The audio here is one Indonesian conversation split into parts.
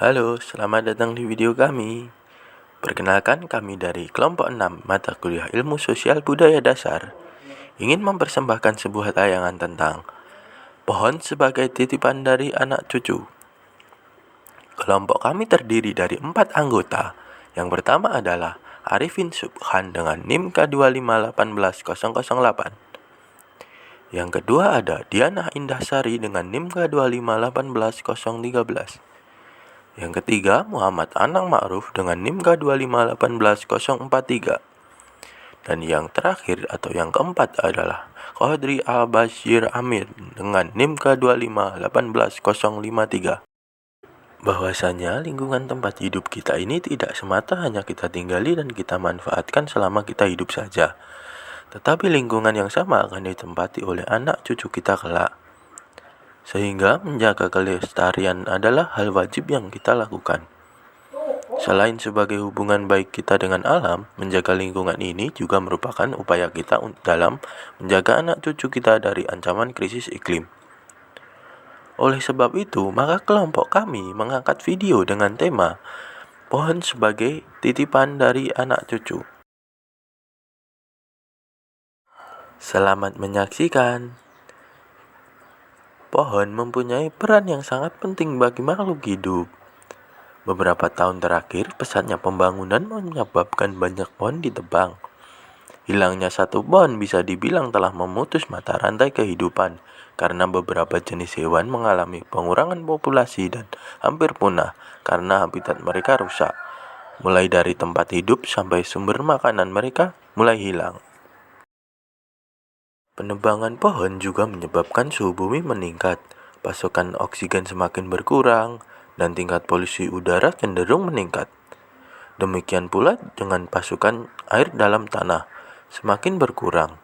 Halo, selamat datang di video kami. Perkenalkan, kami dari kelompok 6 mata kuliah Ilmu Sosial Budaya Dasar ingin mempersembahkan sebuah tayangan tentang pohon sebagai titipan dari anak cucu. Kelompok kami terdiri dari 4 anggota. Yang pertama adalah Arifin Subhan dengan NIM K2581008. Yang kedua ada Diana Indahsari dengan NIM K2581013. Yang ketiga, Muhammad Anang Ma'ruf dengan NIM K2581043. Dan yang terakhir atau yang keempat adalah Qadri Al-Bashir Amir dengan NIM K2581053. Bahwasanya lingkungan tempat hidup kita ini tidak semata hanya kita tinggali dan kita manfaatkan selama kita hidup saja, tetapi lingkungan yang sama akan ditempati oleh anak cucu kita kelak. Sehingga menjaga kelestarian adalah hal wajib yang kita lakukan. Selain sebagai hubungan baik kita dengan alam, menjaga lingkungan ini juga merupakan upaya kita dalam menjaga anak cucu kita dari ancaman krisis iklim. Oleh sebab itu, maka kelompok kami mengangkat video dengan tema pohon sebagai titipan dari anak cucu. Selamat menyaksikan. Pohon mempunyai peran yang sangat penting bagi makhluk hidup. Beberapa tahun terakhir, pesatnya pembangunan menyebabkan banyak pohon ditebang. Hilangnya satu pohon bisa dibilang telah memutus mata rantai kehidupan, karena beberapa jenis hewan mengalami pengurangan populasi dan hampir punah karena habitat mereka rusak. Mulai dari tempat hidup sampai sumber makanan mereka mulai hilang. Penebangan pohon juga menyebabkan suhu bumi meningkat, pasokan oksigen semakin berkurang, dan tingkat polusi udara cenderung meningkat. Demikian pula dengan pasokan air dalam tanah semakin berkurang,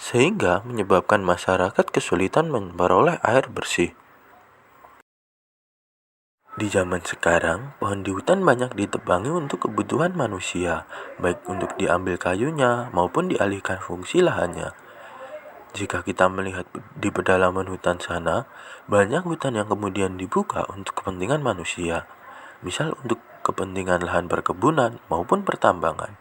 sehingga menyebabkan masyarakat kesulitan memperoleh air bersih. Di zaman sekarang, pohon di hutan banyak ditebangi untuk kebutuhan manusia, baik untuk diambil kayunya maupun dialihkan fungsi lahannya. Jika kita melihat di pedalaman hutan sana, banyak hutan yang kemudian dibuka untuk kepentingan manusia, misal untuk kepentingan lahan perkebunan maupun pertambangan.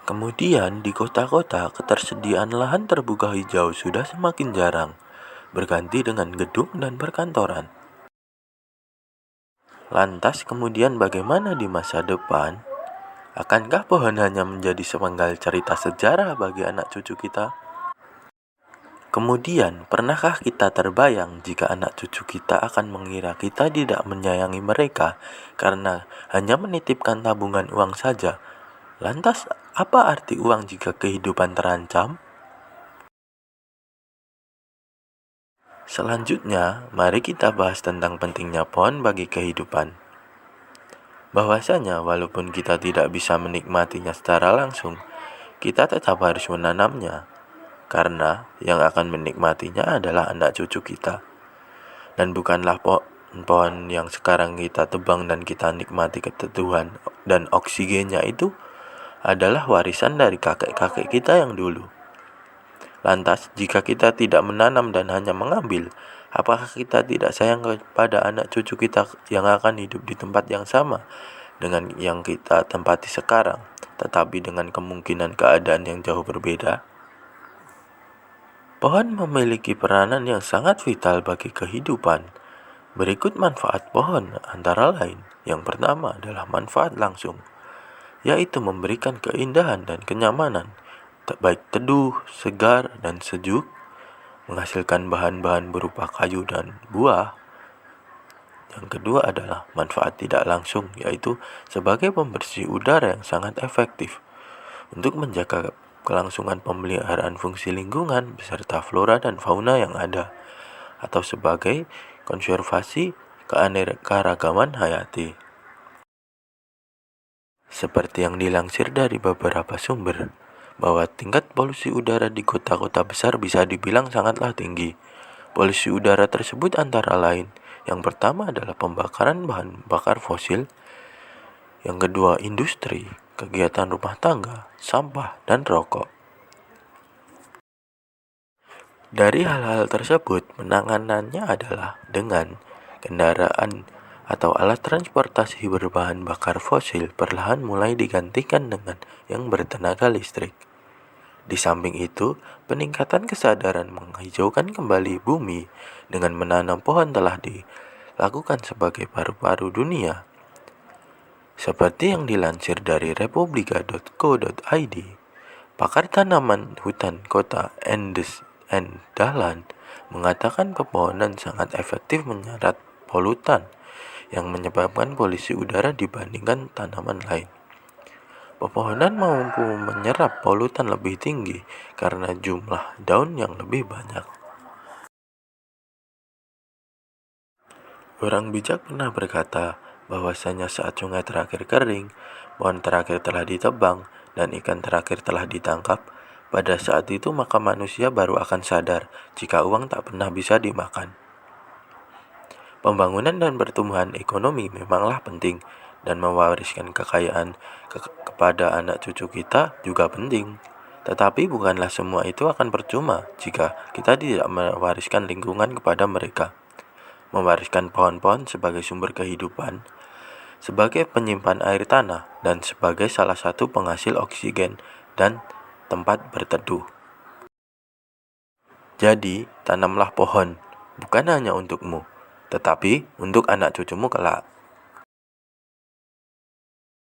Kemudian di kota-kota, ketersediaan lahan terbuka hijau sudah semakin jarang, berganti dengan gedung dan perkantoran. Lantas kemudian bagaimana di masa depan? Akankah pohon hanya menjadi sepenggal cerita sejarah bagi anak cucu kita? Kemudian, pernahkah kita terbayang jika anak cucu kita akan mengira kita tidak menyayangi mereka karena hanya menitipkan tabungan uang saja? Lantas, apa arti uang jika kehidupan terancam? Selanjutnya, mari kita bahas tentang pentingnya pohon bagi kehidupan. Bahwasanya, walaupun kita tidak bisa menikmatinya secara langsung, kita tetap harus menanamnya, karena yang akan menikmatinya adalah anak cucu kita. Dan bukanlah pohon yang sekarang kita tebang dan kita nikmati keteduhan dan oksigennya itu adalah warisan dari kakek-kakek kita yang dulu. Lantas, jika kita tidak menanam dan hanya mengambil, apakah kita tidak sayang kepada anak cucu kita yang akan hidup di tempat yang sama dengan yang kita tempati sekarang, tetapi dengan kemungkinan keadaan yang jauh berbeda? Pohon memiliki peranan yang sangat vital bagi kehidupan. Berikut manfaat pohon antara lain. Yang pertama adalah manfaat langsung, yaitu memberikan keindahan dan kenyamanan, baik teduh, segar, dan sejuk, menghasilkan bahan-bahan berupa kayu dan buah. Yang kedua adalah manfaat tidak langsung, yaitu sebagai pembersih udara yang sangat efektif untuk menjaga kelangsungan pemeliharaan fungsi lingkungan beserta flora dan fauna yang ada, atau sebagai konservasi keanekaragaman hayati. Seperti yang dilansir dari beberapa sumber, bahwa tingkat polusi udara di kota-kota besar bisa dibilang sangatlah tinggi. Polusi udara tersebut antara lain, yang pertama adalah pembakaran bahan bakar fosil, yang kedua industri, kegiatan rumah tangga, sampah, dan rokok. Dari hal-hal tersebut, penanganannya adalah dengan kendaraan atau alat transportasi berbahan bakar fosil perlahan mulai digantikan dengan yang bertenaga listrik. Di samping itu, peningkatan kesadaran menghijaukan kembali bumi dengan menanam pohon telah dilakukan sebagai paru-paru dunia. Seperti yang dilansir dari republika.co.id, pakar tanaman hutan kota Andes N. Dahlan mengatakan pepohonan sangat efektif menyerap polutan yang menyebabkan polusi udara dibandingkan tanaman lain. Pepohonan mampu menyerap polutan lebih tinggi karena jumlah daun yang lebih banyak. Orang bijak pernah berkata bahwasanya saat sungai terakhir kering, pohon terakhir telah ditebang, dan ikan terakhir telah ditangkap, pada saat itu maka manusia baru akan sadar jika uang tak pernah bisa dimakan. Pembangunan dan pertumbuhan ekonomi memanglah penting, dan mewariskan kekayaan kepada anak cucu kita juga penting. Tetapi bukanlah semua itu akan percuma jika kita tidak mewariskan lingkungan kepada mereka. Mewariskan pohon-pohon sebagai sumber kehidupan, sebagai penyimpan air tanah, dan sebagai salah satu penghasil oksigen dan tempat berteduh. Jadi, tanamlah pohon, bukan hanya untukmu, tetapi untuk anak cucumu kelak.